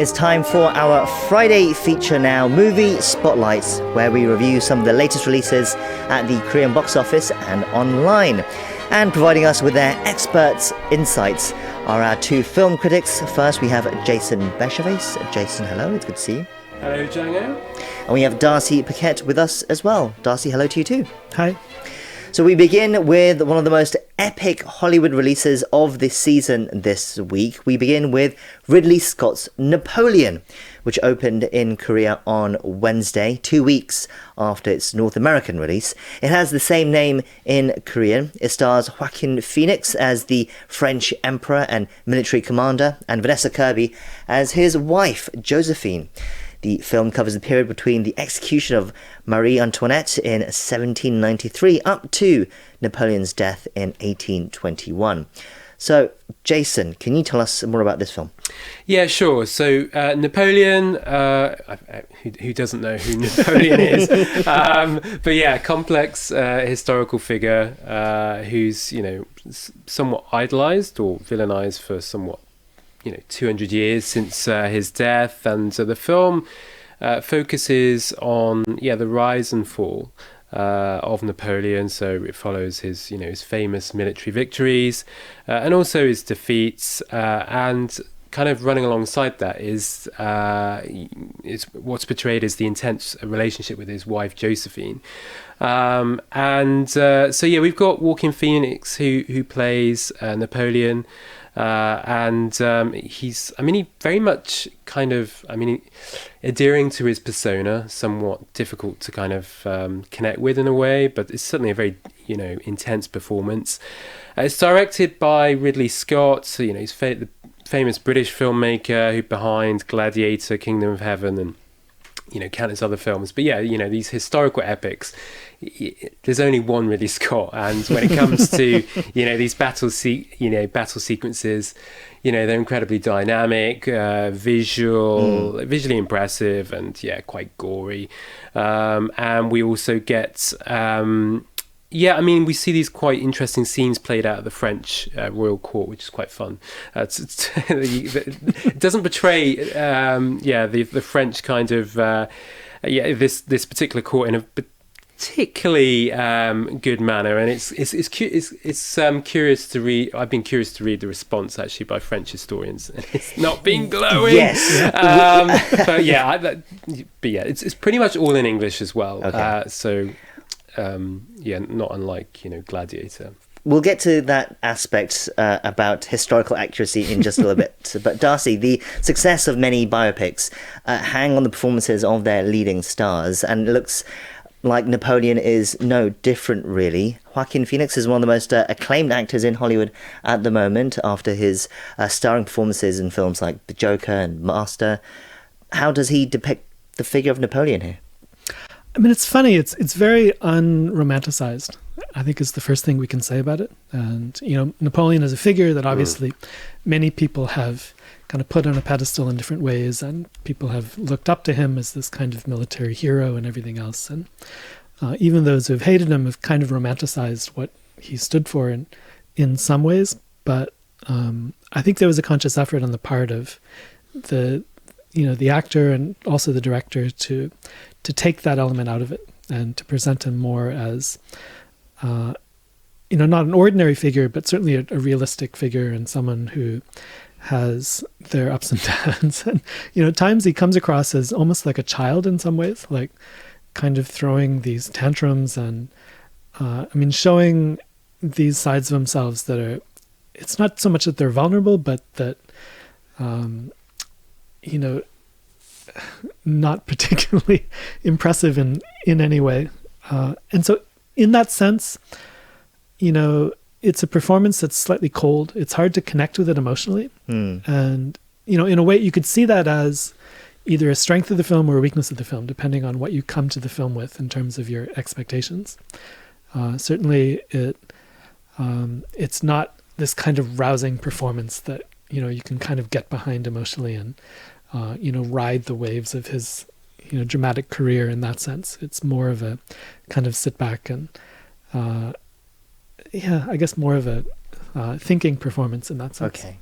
It's time for our Friday feature now, Movie Spotlights, where we review some of the latest releases at the Korean box office and online. And providing us with their experts' insights are our two film critics. First, we have Jason bechervaise. Jason, hello, it's good to see you. Hello, Django. And we have Darcy Paquet with us as well. Darcy, hello to you too. Hi. So we begin with one of the most epic Hollywood releases of this season this week. We begin with Ridley Scott's Napoleon, which opened in Korea on Wednesday, 2 weeks after its North American release. It has the same name in Korean. It stars Joaquin as the French emperor and military commander, and Vanessa Kirby as his wife, Josephine. The film covers the period between the execution of Marie Antoinette in 1793 up to Napoleon's death in 1821. So, Jason, can you tell us more about this film? Yeah, sure. So, Napoleon, who doesn't know who Napoleon is? But yeah, complex historical figure who's, somewhat idolized or villainized for somewhat 200 years since his death, and so the film focuses on the rise and fall of Napoleon. So it follows his his famous military victories and also his defeats, and kind of running alongside that is what's portrayed as the intense relationship with his wife Josephine. So we've got Joaquin who plays Napoleon. He's very much adhering to his persona, somewhat difficult to kind of connect with in a way, but it's certainly a very, intense performance. It's directed by Ridley Scott, so, he's the famous British filmmaker who behind Gladiator, Kingdom of Heaven, and countless other films. But these historical epics, there's only one Ridley Scott, and when it comes to these battle sequences, they're incredibly dynamic, visually impressive, and quite gory. And we also get we see these quite interesting scenes played out at the French royal court, which is quite fun. It doesn't portray the French kind of this particular court in a particularly good manner, and it's curious to read. I've been curious to read the response actually by French historians, and it's not been glowing. Yes, it's pretty much all in English as well. Okay. Not unlike Gladiator. We'll get to that aspect about historical accuracy in just a little bit. But Darcy, the success of many biopics hang on the performances of their leading stars, and it looks like Napoleon is no different, really. Joaquin Phoenix is one of the most acclaimed actors in Hollywood at the moment after his starring performances in films like The Joker and Master. How does he depict the figure of Napoleon here? It's funny. It's very unromanticized, I think, is the first thing we can say about it. And, Napoleon is a figure that obviously many people have kind of put on a pedestal in different ways, and people have looked up to him as this kind of military hero and everything else. And even those who have hated him have kind of romanticized what he stood for in some ways. But I think there was a conscious effort on the part of the actor and also the director to take that element out of it and to present him more as, not an ordinary figure, but certainly a realistic figure and someone who has their ups and downs. And, at times he comes across as almost like a child in some ways, like kind of throwing these tantrums and, showing these sides of themselves that are, it's not so much that they're vulnerable, but that, not particularly impressive in any way. And so in that sense, it's a performance that's slightly cold. It's hard to connect with it emotionally. And, in a way you could see that as either a strength of the film or a weakness of the film, depending on what you come to the film with in terms of your expectations. Certainly it's not this kind of rousing performance that, you can kind of get behind emotionally and, ride the waves of his, dramatic career in that sense. It's more of a kind of sit back and, I guess more of a thinking performance in that sense. Okay.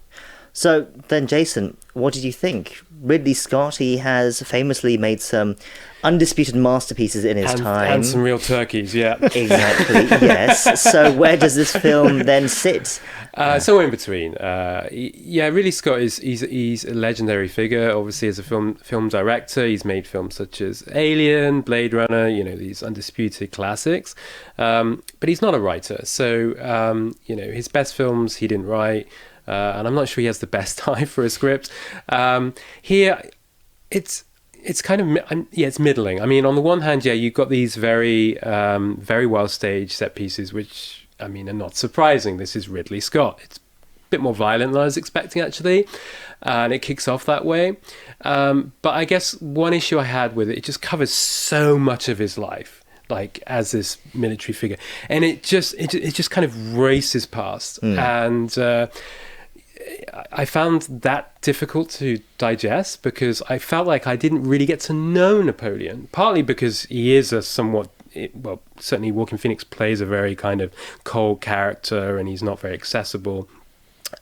So then, Jason, what did you think? Ridley Scott, he has famously made some undisputed masterpieces in his time. And some real turkeys, yeah. Exactly, yes. So where does this film then sit? Somewhere in between. Yeah, Ridley Scott he's a legendary figure. Obviously, as a film director, he's made films such as Alien, Blade Runner, these undisputed classics. But he's not a writer. So, his best films he didn't write. And I'm not sure he has the best eye for a script. Here, it's kind of, it's middling. I mean, on the one hand, you've got these very well staged set pieces, which, are not surprising. This is Ridley Scott. It's a bit more violent than I was expecting, actually. And it kicks off that way. But I guess one issue I had with it just covers so much of his life, like as this military figure. And it just kind of races past. And I found that difficult to digest because I felt like I didn't really get to know Napoleon, partly because he is a somewhat, certainly Joaquin Phoenix plays a very kind of cold character and he's not very accessible.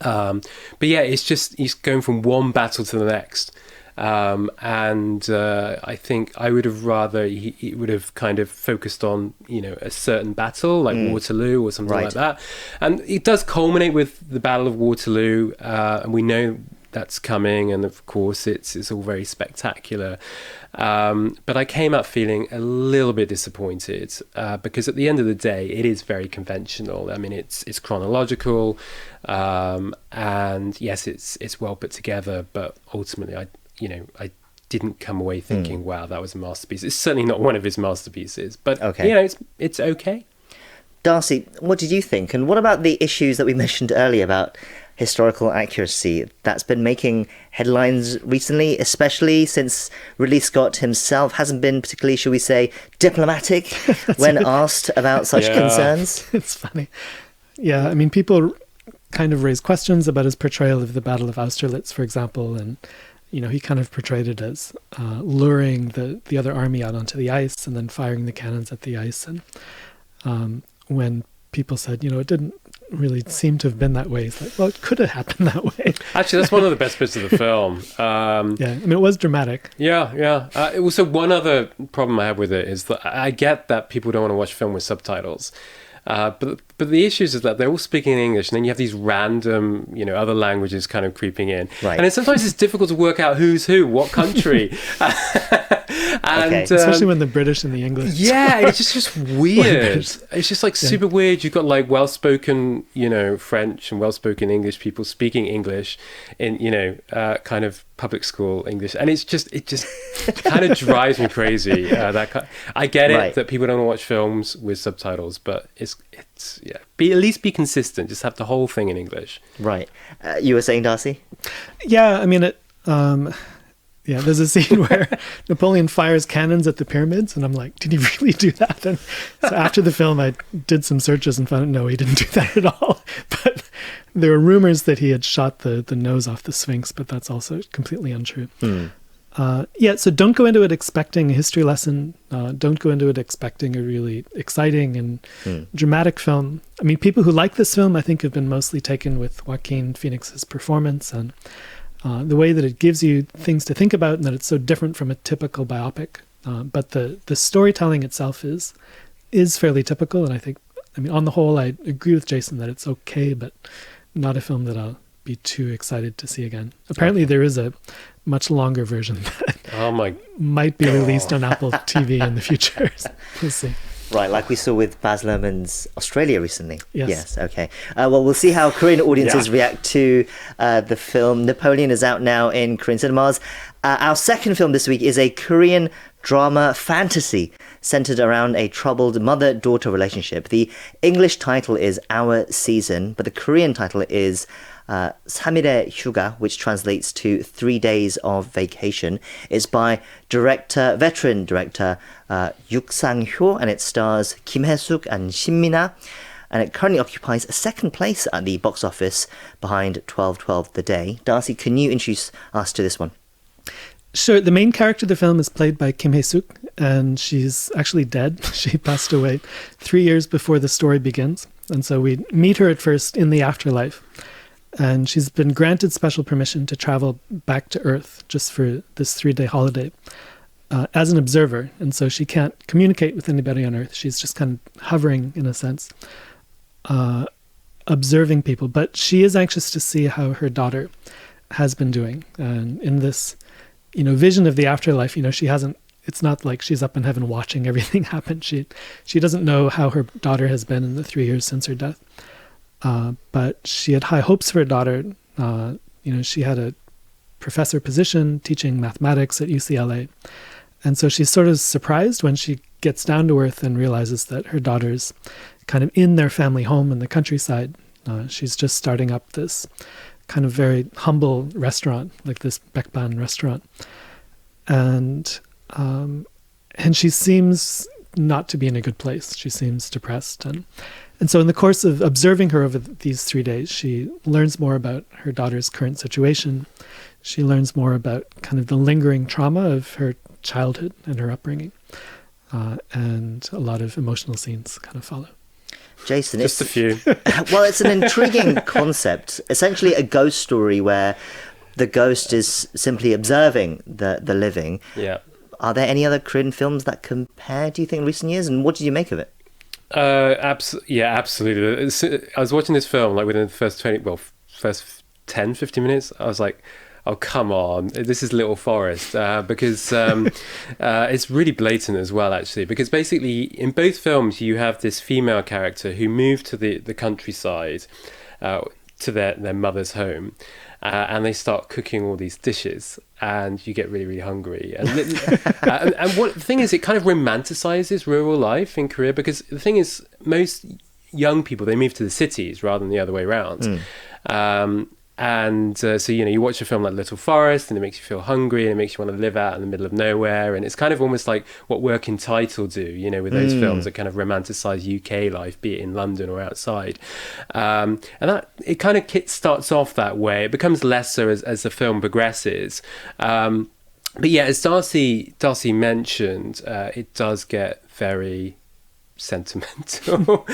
But yeah, it's just, he's going from one battle to the next. I think I would have rather he would have kind of focused on a certain battle like Waterloo or something like that, and it does culminate with the Battle of Waterloo, and we know that's coming, and of course it's all very spectacular. But I came out feeling a little bit disappointed because at the end of the day, it is very conventional. I mean, it's chronological, and yes, it's well put together, but ultimately I didn't come away thinking, wow, that was a masterpiece. It's certainly not one of his masterpieces, but it's okay. Darcy, what did you think? And what about the issues that we mentioned earlier about historical accuracy that's been making headlines recently, especially since Ridley Scott himself hasn't been particularly, shall we say, diplomatic when asked about such concerns? It's funny. Yeah, I mean, people kind of raise questions about his portrayal of the Battle of Austerlitz, for example, and he kind of portrayed it as luring the other army out onto the ice and then firing the cannons at the ice. And when people said, it didn't really seem to have been that way, it's like, well, it could have happened that way. Actually, that's one of the best bits of the film. It was dramatic. Yeah. Also, one other problem I have with it is that I get that people don't want to watch film with subtitles. But the issue is that they're all speaking in English, and then you have these random, other languages kind of creeping in. Right. And then sometimes it's difficult to work out who's who, what country. Especially when the British and the English. Yeah, it's just weird. It's just like super weird. You've got like well-spoken, French and well-spoken English people speaking English in, kind of public school English, and it just kind of drives me crazy. I get it that people don't want to watch films with subtitles, but it's at least be consistent. Just have the whole thing in English. Right. You were saying, Darcy? Yeah, I mean it. There's a scene where Napoleon fires cannons at the pyramids, and I'm like, did he really do that? And so after the film, I did some searches and found out, no, he didn't do that at all. But there were rumors that he had shot the nose off the Sphinx, but that's also completely untrue. So don't go into it expecting a history lesson. Don't go into it expecting a really exciting and dramatic film. I mean, people who like this film, I think, have been mostly taken with Joaquin Phoenix's performance and the way that it gives you things to think about, and that it's so different from a typical biopic. But the storytelling itself is fairly typical, and I think, on the whole, I agree with Jason that it's okay, but not a film that I'll be too excited to see again. Apparently, there is a much longer version that might be released on Apple TV in the future. We'll see. Right, like we saw with Baz Luhrmann's Australia recently. Yes, okay. Well, we'll see how Korean audiences react to the film. Napoleon is out now in Korean cinemas. Our second film this week is a Korean drama fantasy centered around a troubled mother-daughter relationship. The English title is Our Season, but the Korean title is 3일의 휴가, which translates to 3 days of vacation. It's by veteran director Yuk Sang-hyo, and it stars Kim Hae-suk and Shin Min-ah, and it currently occupies a second place at the box office behind 12:12 The Day. Darcy, can you introduce us to this one? Sure. The main character of the film is played by Kim Hae-suk, and she's actually dead. She passed away 3 years before the story begins, and so we meet her at first in the afterlife. And she's been granted special permission to travel back to Earth just for this 3-day holiday as an observer. And so she can't communicate with anybody on Earth. She's just kind of hovering, in a sense, observing people. But she is anxious to see how her daughter has been doing. And in this, vision of the afterlife, she hasn't, it's not like she's up in heaven watching everything happen. She doesn't know how her daughter has been in the 3 years since her death. But she had high hopes for her daughter. She had a professor position teaching mathematics at UCLA. And so she's sort of surprised when she gets down to earth and realizes that her daughter's kind of in their family home in the countryside. She's just starting up this kind of very humble restaurant, like this Bekban restaurant. And she seems not to be in a good place. She seems depressed. And so in the course of observing her over these 3 days, she learns more about her daughter's current situation. She learns more about kind of the lingering trauma of her childhood and her upbringing. And a lot of emotional scenes kind of follow. Jason, just a few. Well, it's an intriguing concept. Essentially a ghost story where the ghost is simply observing the living. Yeah. Are there any other Korean films that compare, do you think, in recent years? And what did you make of it? Absolutely. I was watching this film like within the first 10, 15 minutes. I was like, oh, come on, this is Little Forest, because it's really blatant as well, actually, because basically in both films you have this female character who moved to the countryside, to their mother's home, and they start cooking all these dishes, and you get really, really hungry. And what the thing is, it kind of romanticizes rural life in Korea, because the thing is, most young people, they move to the cities rather than the other way around. So you watch a film like Little Forest and it makes you feel hungry and it makes you want to live out in the middle of nowhere, and it's kind of almost like what Working Title do, with those films that kind of romanticize UK life, be it in London or outside, and that it kind of starts off that way. It becomes lesser as the film progresses, but yeah, as Darcy mentioned, it does get very sentimental,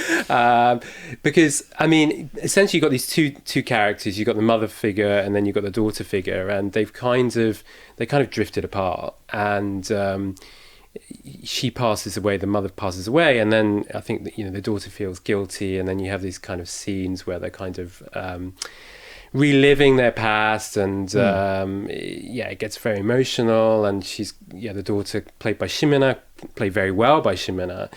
because essentially you've got these two characters. You've got the mother figure and then you've got the daughter figure, and they kind of drifted apart, and she passes away, the mother passes away, and then I think that the daughter feels guilty, and then you have these kind of scenes where they're kind of reliving their past, and it gets very emotional. And the daughter, played by Shimena, played very well by Shimena,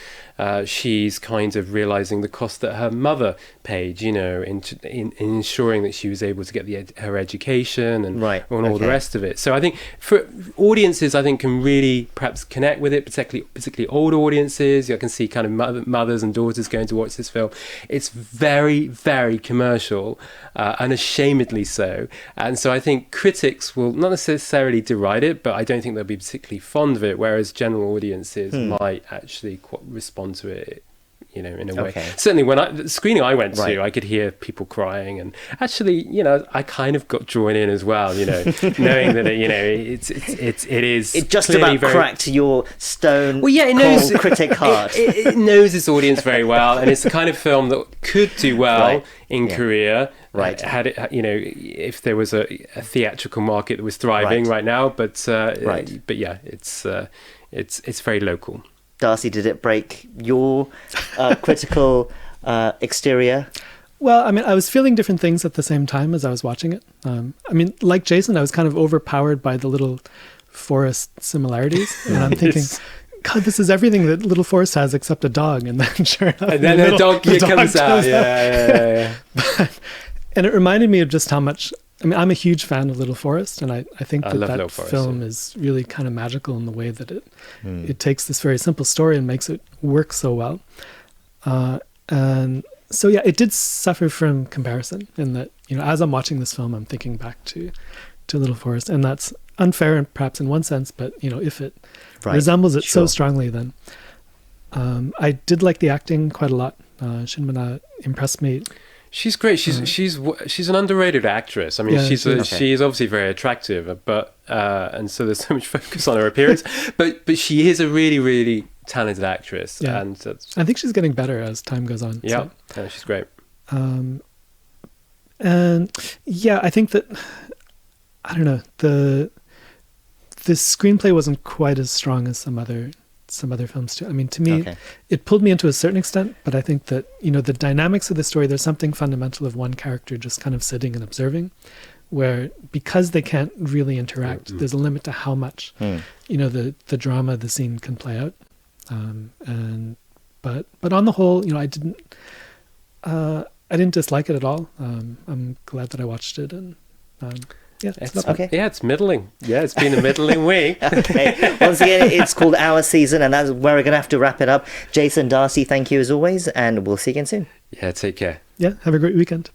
she's kind of realizing the cost that her mother paid, in ensuring that she was able to get her education and all the rest of it. So I think for audiences, can really perhaps connect with it, particularly older audiences. I can see kind of mothers and daughters going to watch this film. It's very, very commercial, unashamedly so. And so I think critics will not necessarily deride it, but I don't think they'll be particularly fond of it, whereas general audiences might actually respond to it, in a way. Certainly when the screening I went to, I could hear people crying, and actually, I kind of got drawn in as well, knowing that it just about cracked your stone cold critic heart. It knows its audience very well, and it's the kind of film that could do well in Korea. Had it, if there was a theatrical market that was thriving right now, but yeah, it's very local. Darcy, did it break your critical exterior? Well, I was feeling different things at the same time as I was watching it. Like Jason, I was kind of overpowered by the Little Forest similarities, and I'm thinking, God, this is everything that Little Forest has except a dog. And then sure enough, and then the dog comes out. Yeah. And it reminded me of just how much. I'm a huge fan of Little Forest, and I think that film is really kind of magical in the way that it takes this very simple story and makes it work so well. And so, yeah, it did suffer from comparison in that, as I'm watching this film, I'm thinking back to Little Forest, and that's unfair and perhaps in one sense, but, if it resembles it so strongly, then I did like the acting quite a lot. Shinmana impressed me. She's great. She's an underrated actress. She's obviously very attractive, but and so there's so much focus on her appearance. but she is a really, really talented actress, and I think she's getting better as time goes on. Yeah, she's great. And yeah, I think that, I don't know, the screenplay wasn't quite as strong as some other films too. I mean, to me, it pulled me into a certain extent, but I think that, the dynamics of the story, there's something fundamental of one character just kind of sitting and observing, where because they can't really interact, there's a limit to how much, the drama of the scene can play out. But on the whole, I didn't dislike it at all. I'm glad that I watched it, and yeah, it's okay. Yeah, it's middling. Yeah, it's been a middling week. Okay. Once again, it's called Our Season, and that's where we're going to have to wrap it up. Jason, Darcy, thank you as always, and we'll see you again soon. Yeah, take care. Yeah, have a great weekend.